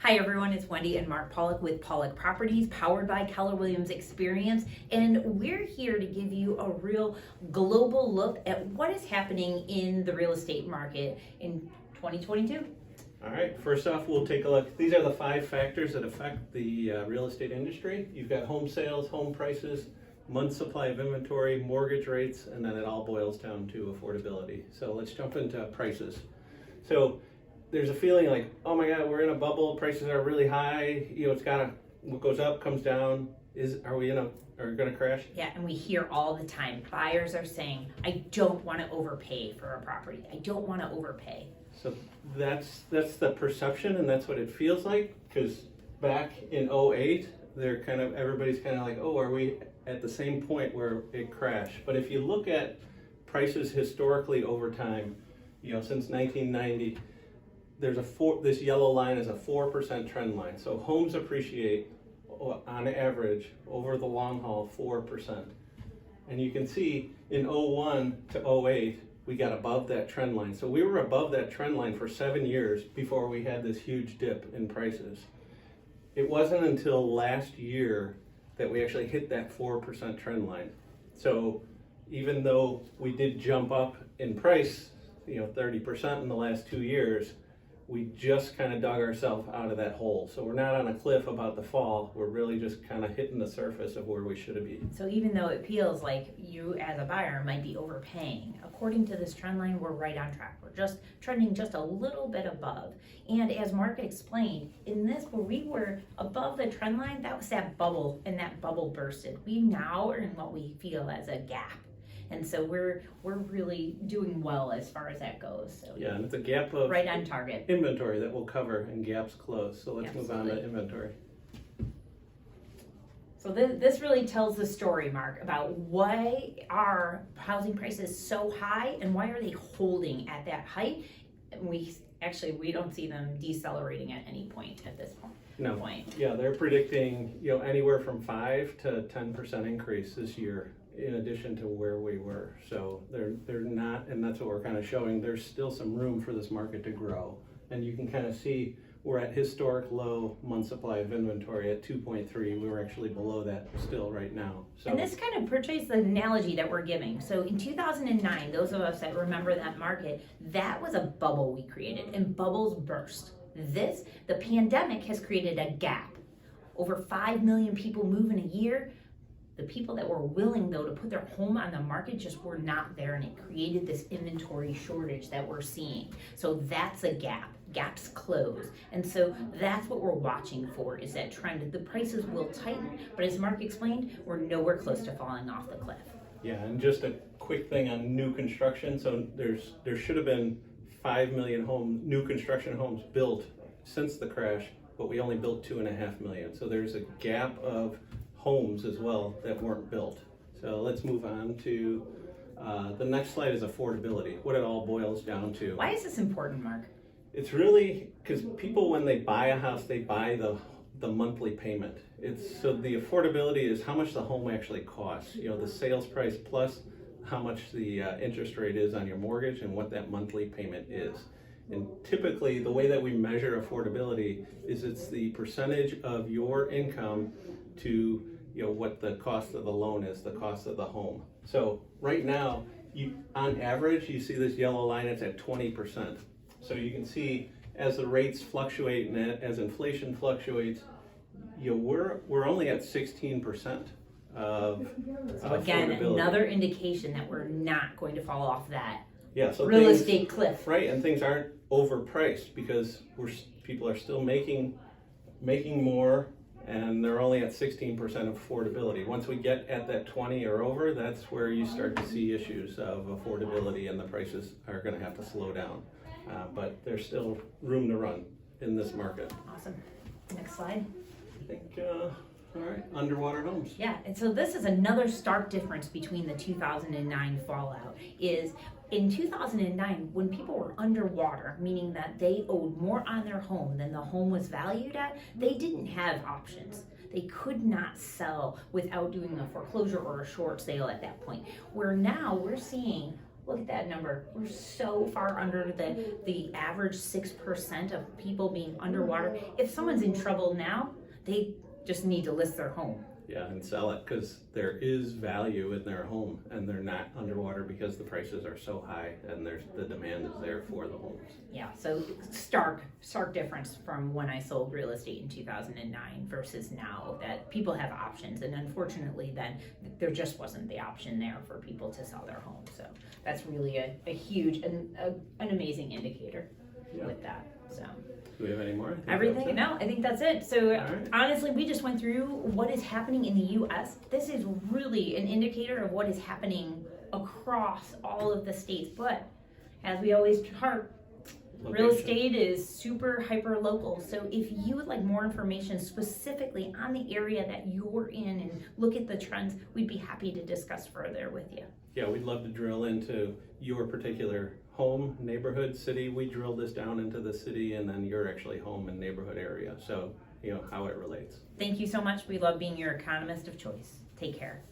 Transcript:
Hi everyone, it's Wendy and Mark Pollock with Pollock Properties, powered by Keller Williams Experience, and we're here to give you a real global look at what is happening in the real estate market in 2022. All right, first off, we'll take a look. These are the 5 factors that affect the real estate industry. You've got home sales, home prices, month supply of inventory, mortgage rates, and then it all boils down to affordability. So let's jump into prices. So there's a feeling like, oh my God, we're in a bubble, prices are really high, it's what goes up comes down. Are we gonna crash? Yeah, and we hear all the time, buyers are saying, I don't want to overpay for a property. I don't want to overpay. So that's the perception, and that's what it feels like, because back in '08, everybody's kind of like, oh, are we at the same point where it crashed? But if you look at prices historically over time, since 1990, this yellow line is a 4% trend line. So homes appreciate on average over the long haul 4%. And you can see in '01 to '08, we got above that trend line. So we were above that trend line for 7 years before we had this huge dip in prices. It wasn't until last year that we actually hit that 4% trend line. So even though we did jump up in price, 30% in the last 2 years, we just kind of dug ourselves out of that hole. So we're not on a cliff about the fall. We're really just kind of hitting the surface of where we should be. So even though it feels like you as a buyer might be overpaying, according to this trend line, we're right on track. We're just trending just a little bit above. And as Mark explained, in this, where we were above the trend line, that was that bubble, and that bubble bursted. We now are in what we feel as a gap. And so we're really doing well as far as that goes. So yeah, and it's a gap of right on target inventory that we'll cover, and gaps close. So let's move on to inventory. So this really tells the story, Mark, about why are housing prices so high and why are they holding at that height? We don't see them decelerating at any point at this point. No. Yeah, they're predicting anywhere from 5 to 10% increase this year, in addition to where we were. So they're not, and that's what we're kind of showing. There's still some room for this market to grow. And you can kind of see we're at historic low month supply of inventory at 2.3. We were actually below that still right now. So, and this kind of portrays the analogy that we're giving. So in 2009, those of us that remember that market, that was a bubble we created, and bubbles burst. The pandemic has created a gap. Over 5 million people move in a year. The people that were willing, though, to put their home on the market just were not there, and it created this inventory shortage that we're seeing. So that's a gap. Gaps close. And so that's what we're watching for, is that trend. The prices will tighten, but as Mark explained, we're nowhere close to falling off the cliff. Yeah, and just a quick thing on new construction. So there should have been 5 million new construction homes built since the crash, but we only built 2.5 million. So there's a gap of homes as well that weren't built. So let's move on to the next slide is affordability, what it all boils down to. Why is this important, Mark? It's really because people, when they buy a house, they buy the monthly payment. So the affordability is how much the home actually costs, the sales price plus how much the interest rate is on your mortgage and what that monthly payment is. And typically the way that we measure affordability is it's the percentage of your income to what the cost of the loan is, the cost of the home. So right now, on average, you see this yellow line, it's at 20%. So you can see as the rates fluctuate and as inflation fluctuates, we're only at 16% of so again, another indication that we're not going to fall off that so real estate cliff. Right, and things aren't overpriced because people are still making more, and they're only at 16% of affordability. Once we get at that 20 or over, that's where you start to see issues of affordability, and the prices are going to have to slow down. But there's still room to run in this market. Awesome. Next slide. I think, all right, underwater homes. Yeah, and so this is another stark difference between the 2009 fallout is in 2009, when people were underwater, meaning that they owed more on their home than the home was valued at, they didn't have options. They could not sell without doing a foreclosure or a short sale at that point. Where now we're seeing Look at that number. We're so far under the average 6% of people being underwater. If someone's in trouble now, they just need to list their home. Yeah, and sell it, because there is value in their home, and they're not underwater because the prices are so high and the demand is there for the homes. Yeah, so stark difference from when I sold real estate in 2009 versus now, that people have options, and unfortunately then there just wasn't the option there for people to sell their homes. So that's really a huge and an amazing indicator with that. So. Do we have any more? Everything? No, I think that's it. So right. honestly, we just went through what is happening in the U.S. This is really an indicator of what is happening across all of the states. But as we always harp, real estate is super hyper local. So if you would like more information specifically on the area that you're in and look at the trends, we'd be happy to discuss further with you. Yeah, we'd love to drill into your particular home, neighborhood, city. We drill this down into the city and then your actually home and neighborhood area. So, how it relates. Thank you so much. We love being your economist of choice. Take care.